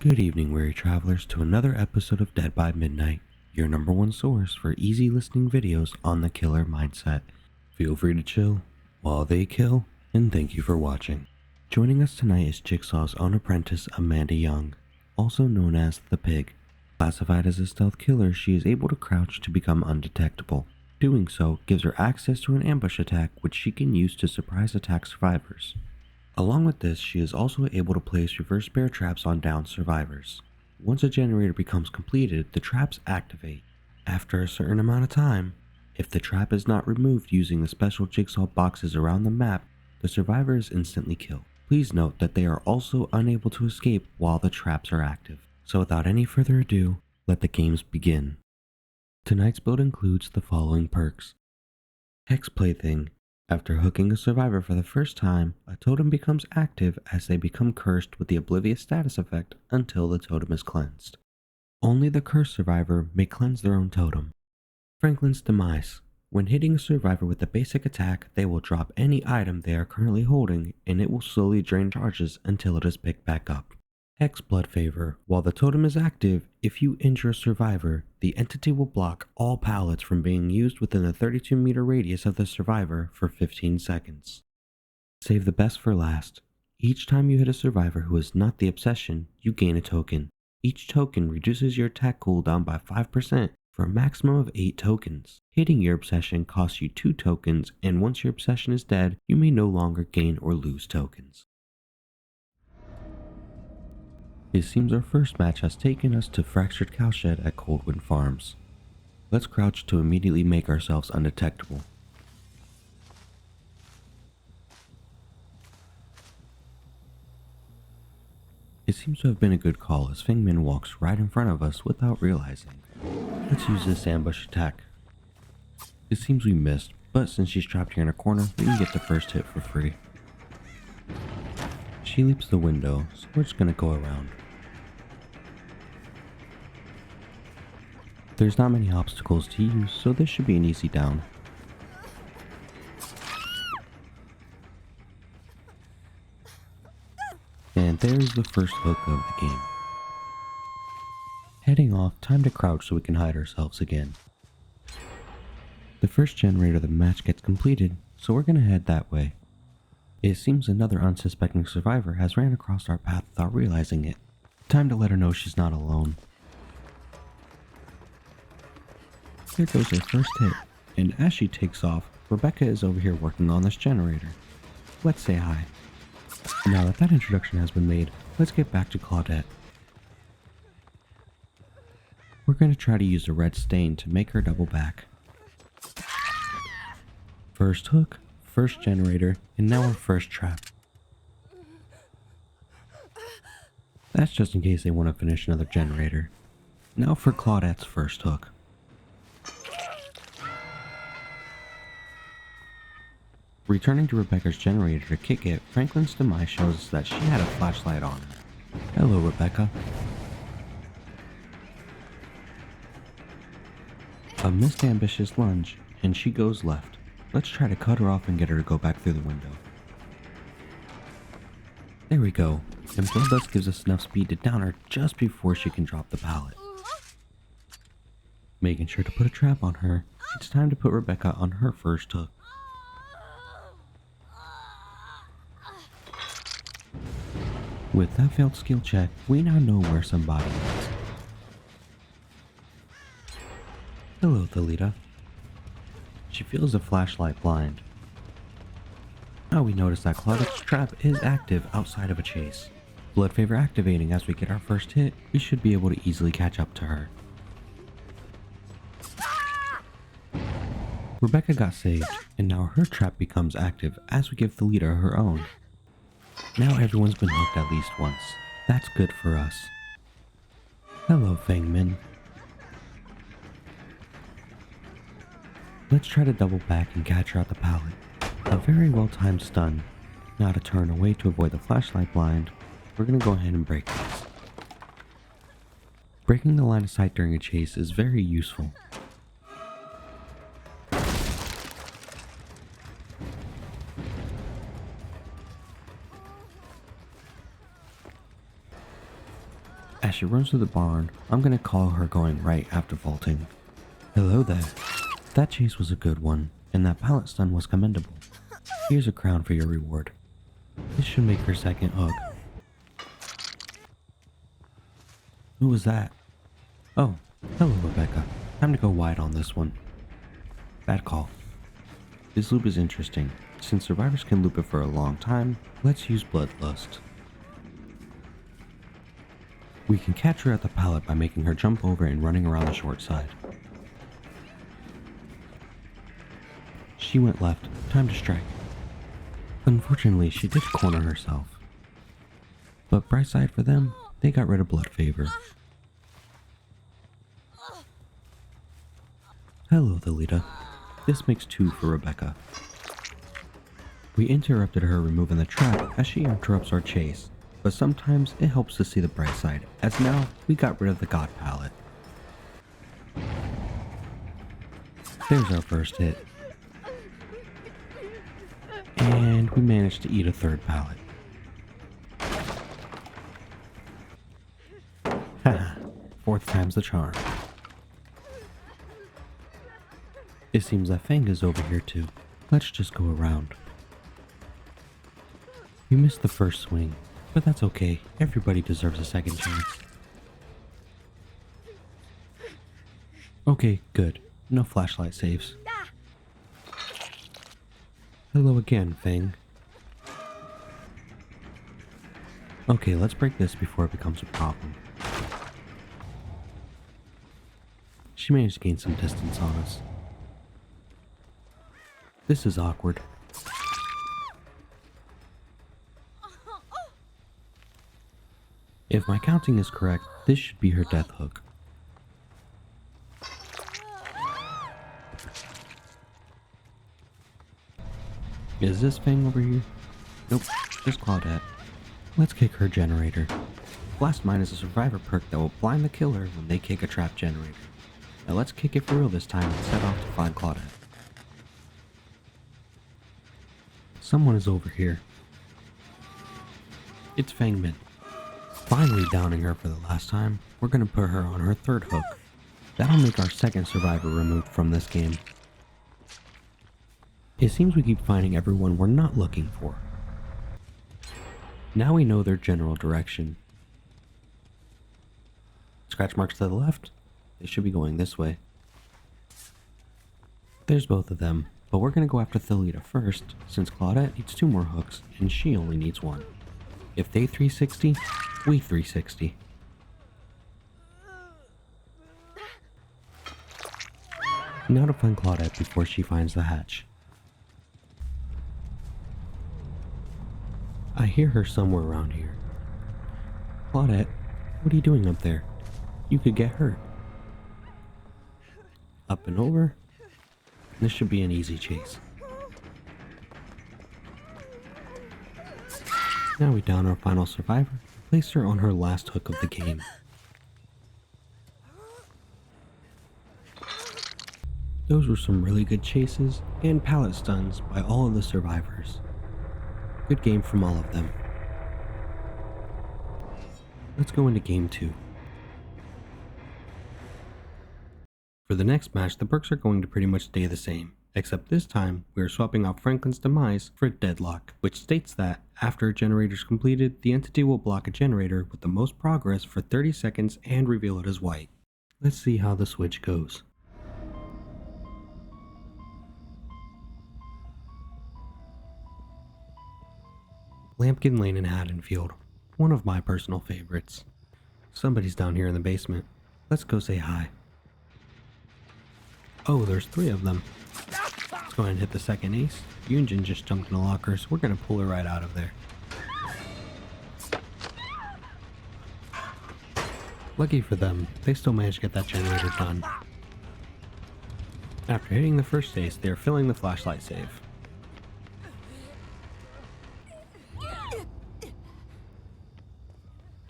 Good evening, weary travelers, to another episode of Dead by Midnight, your number one source for easy listening videos on the killer mindset. Feel free to chill while they kill, and thank you for watching. Joining us tonight is Jigsaw's own apprentice, Amanda Young, also known as the Pig. Classified as a stealth killer, she is able to crouch to become undetectable. Doing so gives her access to an ambush attack which she can use to surprise attack survivors. Along with this, she is also able to place reverse bear traps on downed survivors. Once a generator becomes completed, the traps activate. After a certain amount of time, if the trap is not removed using the special jigsaw boxes around the map, the survivor is instantly killed. Please note that they are also unable to escape while the traps are active. So without any further ado, let the games begin. Tonight's build includes the following perks. Hex Plaything. After hooking a survivor for the first time, a totem becomes active as they become cursed with the Oblivious status effect until the totem is cleansed. Only the cursed survivor may cleanse their own totem. Franklin's Demise. When hitting a survivor with a basic attack, they will drop any item they are currently holding and it will slowly drain charges until it is picked back up. Hex Blood Favor. While the totem is active, if you injure a survivor, the entity will block all pallets from being used within the 32-meter radius of the survivor for 15 seconds. Save the best for last. Each time you hit a survivor who is not the obsession, you gain a token. Each token reduces your attack cooldown by 5% for a maximum of 8 tokens. Hitting your obsession costs you 2 tokens, and once your obsession is dead, you may no longer gain or lose tokens. It seems our first match has taken us to Fractured Cowshed at Coldwind Farms. Let's crouch to immediately make ourselves undetectable. It seems to have been a good call as Fengmin walks right in front of us without realizing. Let's use this ambush attack. It seems we missed, but since she's trapped here in a corner, we can get the first hit for free. She leaps the window, so we're just gonna go around. There's not many obstacles to use, so this should be an easy down. And there's the first hook of the game. Heading off, time to crouch so we can hide ourselves again. The first generator of the match gets completed, so we're gonna head that way. It seems another unsuspecting survivor has ran across our path without realizing it. Time to let her know she's not alone. There goes her first hit, and as she takes off, Rebecca is over here working on this generator. Let's say hi. Now that that introduction has been made, let's get back to Claudette. We're going to try to use a red stain to make her double back. First hook, first generator, and now our first trap. That's just in case they want to finish another generator. Now for Claudette's first hook. Returning to Rebecca's generator to kick it, Franklin's Demise shows us that she had a flashlight on her. Hello, Rebecca. A missed ambitious lunge, and she goes left. Let's try to cut her off and get her to go back through the window. There we go, and Bloodlust gives us enough speed to down her just before she can drop the pallet. Making sure to put a trap on her, it's time to put Rebecca on her first hook. With that failed skill check, we now know where somebody is. Hello, Thalita. She feels a flashlight blind. Now we notice that Claudette's trap is active outside of a chase. Blood Favor activating as we get our first hit, we should be able to easily catch up to her. Rebecca got saved, and now her trap becomes active as we give Thalita her own. Now everyone's been hooked at least once. That's good for us. Hello, Fengmin. Let's try to double back and catch her at the pallet. A very well-timed stun. Now to turn away to avoid the flashlight blind, we're gonna go ahead and break this. Breaking the line of sight during a chase is very useful. As she runs through the barn, I'm gonna call her going right after vaulting. Hello there. That chase was a good one, and that pallet stun was commendable. Here's a crown for your reward. This should make her second hook. Who was that? Oh, hello Rebecca. Time to go wide on this one. Bad call. This loop is interesting. Since survivors can loop it for a long time, let's use Bloodlust. We can catch her at the pallet by making her jump over and running around the short side. She went left. Time to strike. Unfortunately, she did corner herself. But bright side for them, they got rid of Blood Favor. Hello, Thalita. This makes 2 for Rebecca. We interrupted her removing the trap as she interrupts our chase, but sometimes it helps to see the bright side, as now we got rid of the God pallet. There's our first hit. And we managed to eat a third pallet. Haha, 4th time's the charm. It seems that Fang is over here too. Let's just go around. You missed the first swing, but that's okay. Everybody deserves a second chance. Okay, good. No flashlight saves. Hello again, Fang. Okay, let's break this before it becomes a problem. She managed to gain some distance on us. This is awkward. If my counting is correct, this should be her death hook. Is this Fang over here? Nope, just Claudette. Let's kick her generator. Blast Mine is a survivor perk that will blind the killer when they kick a trap generator. Now let's kick it for real this time and set off to find Claudette. Someone is over here. It's Fangman. Finally downing her for the last time, we're gonna put her on her 3rd hook. That'll make our 2nd survivor removed from this game. It seems we keep finding everyone we're not looking for. Now we know their general direction. Scratch marks to the left. They should be going this way. There's both of them, but we're gonna go after Thalita first, since Claudette needs 2 more hooks and she only needs 1. If they 360, we 360. Now to find Claudette before she finds the hatch. I hear her somewhere around here. Claudette, what are you doing up there? You could get hurt. Up and over. This should be an easy chase. Now we down our final survivor and place her on her last hook of the game. Those were some really good chases and pallet stuns by all of the survivors. Good game from all of them. Let's go into game 2. For the next match, the perks are going to pretty much stay the same, except this time we are swapping out Franklin's Demise for Deadlock, which states that after a generator is completed, the entity will block a generator with the most progress for 30 seconds and reveal it as white. Let's see how the switch goes. Lampkin Lane in Haddonfield, one of my personal favorites. Somebody's down here in the basement. Let's go say hi. Oh, there's 3 of them. Let's go ahead and hit the second ace. Yunjin just jumped in the locker, so we're gonna pull her right out of there. Lucky for them, they still managed to get that generator done. After hitting the first ace, they are filling the flashlight save.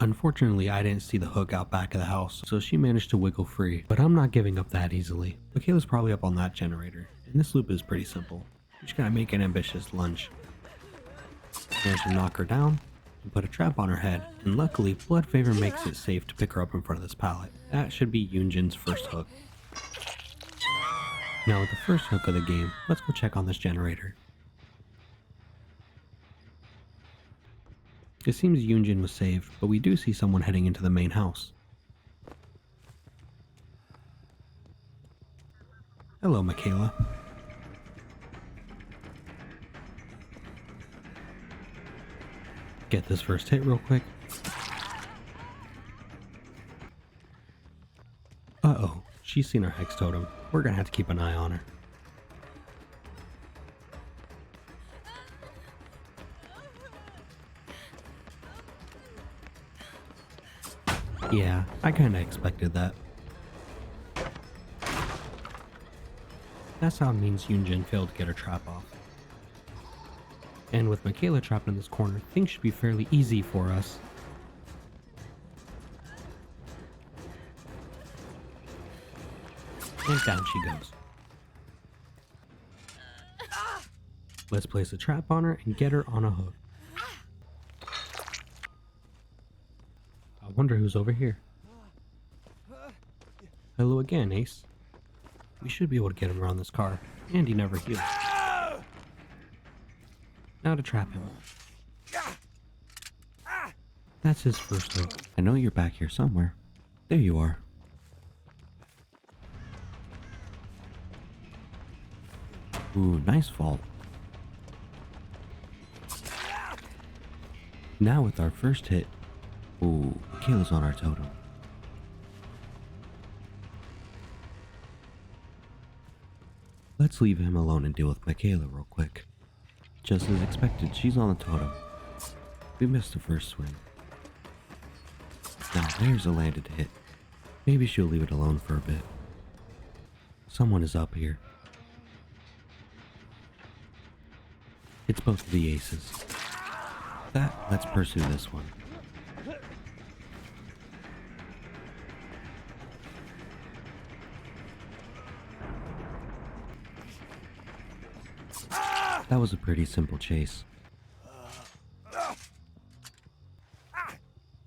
Unfortunately, I didn't see the hook out back of the house, so she managed to wiggle free, but I'm not giving up that easily. Michaela's probably up on that generator, and this loop is pretty simple. You just gotta make an ambitious lunge. Managed to knock her down, and put a trap on her head, and luckily Blood Favor makes it safe to pick her up in front of this pallet. That should be Yunjin's first hook. Now with the first hook of the game, let's go check on this generator. It seems Yunjin was saved, but we do see someone heading into the main house. Hello, Michaela. Get this first hit real quick. Uh-oh, she's seen our Hex Totem. We're gonna have to keep an eye on her. Yeah, I kinda expected that. That sound means Yunjin failed to get her trap off. And with Michaela trapped in this corner, things should be fairly easy for us. And down she goes. Let's place a trap on her and get her on a hook. I wonder who's over here. Hello again, Ace. We should be able to get him around this car, and he never heals. Now to trap him. That's his first hook. I know you're back here somewhere. There you are. Ooh, nice vault. Now with our first hit. Ooh, Michaela's on our totem. Let's leave him alone and deal with Michaela real quick. Just as expected, she's on the totem. We missed the first swing. Now there's a landed hit. Maybe she'll leave it alone for a bit. Someone is up here. It's both of the aces. Let's pursue this one. That was a pretty simple chase.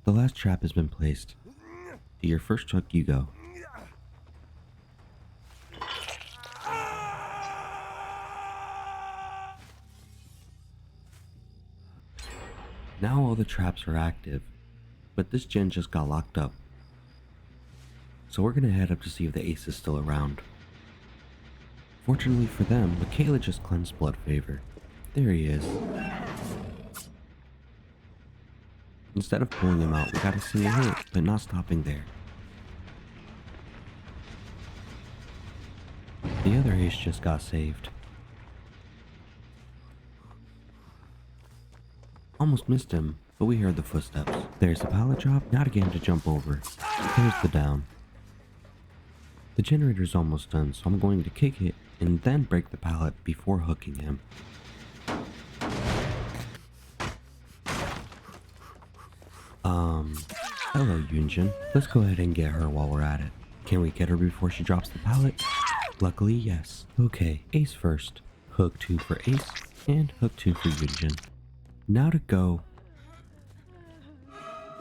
The last trap has been placed. To your first hook you go. Now all the traps are active, but this gen just got locked up. So we're gonna head up to see if the ace is still around. Fortunately for them, Michaela just cleansed Blood Favor. There he is. Instead of pulling him out, we got a single hit, but not stopping there. The other ace just got saved. Almost missed him, but we heard the footsteps. There's the pallet drop, now to get him to jump over. There's the down. The generator's almost done, so I'm going to kick it and then break the pallet before hooking him. Hello Yunjin. Let's go ahead and get her while we're at it. Can we get her before she drops the pallet? Luckily, yes. Okay, ace first. Hook 2 for ace, and hook 2 for Yunjin. Now to go.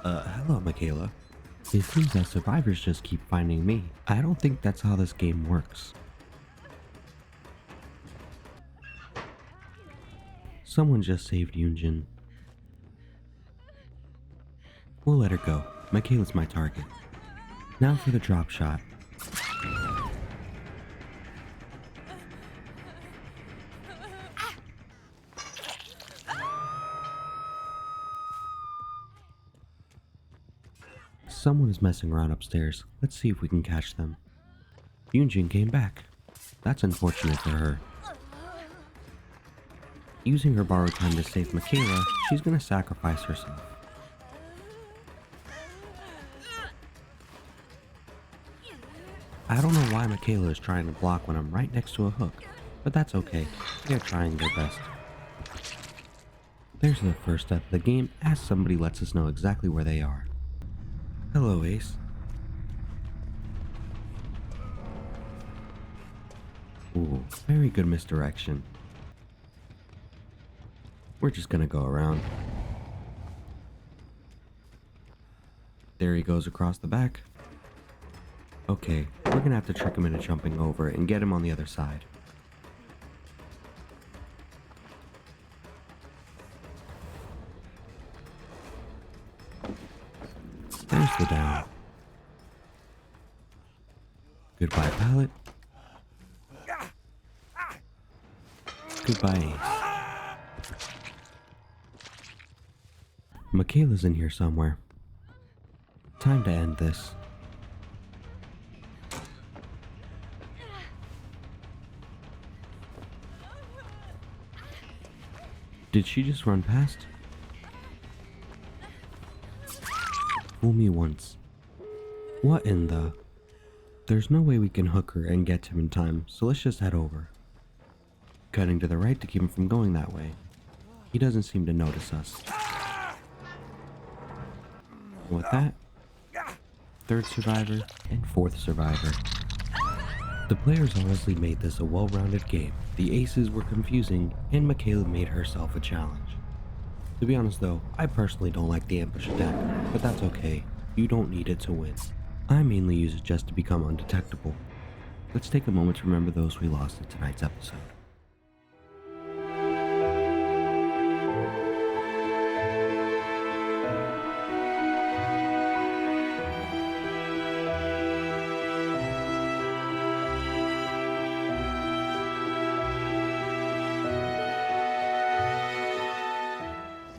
Hello Michaela. It seems that survivors just keep finding me. I don't think that's how this game works. Someone just saved Yunjin. We'll let her go. Michaela's my target. Now for the drop shot. Someone is messing around upstairs. Let's see if we can catch them. Yunjin came back. That's unfortunate for her. Using her borrowed time to save Michaela, she's gonna sacrifice herself. I don't know why Michaela is trying to block when I'm right next to a hook, but that's okay. They're trying their best. There's the first step of the game as somebody lets us know exactly where they are. Hello, Ace. Ooh, very good misdirection. We're just gonna go around. There he goes across the back. Okay, we're gonna have to trick him into jumping over and get him on the other side. There's the down. Goodbye, pallet. Goodbye, Ace. Michaela's in here somewhere. Time to end this. Did she just run past? Fool me once. What in the... There's no way we can hook her and get to him in time, so let's just head over. Cutting to the right to keep him from going that way. He doesn't seem to notice us. And with that, third survivor and fourth survivor. The players honestly made this a well-rounded game. The aces were confusing, and Michaela made herself a challenge. To be honest though, I personally don't like the ambush attack, but that's okay. You don't need it to win. I mainly use it just to become undetectable. Let's take a moment to remember those we lost in tonight's episode.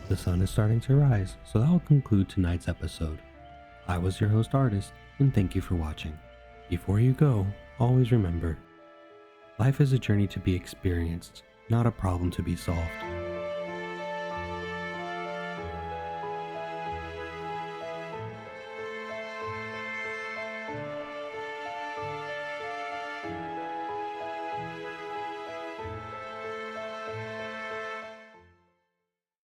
The sun is starting to rise, so that will conclude tonight's episode. I was your host Artist, and thank you for watching. Before you go, always remember, life is a journey to be experienced, not a problem to be solved.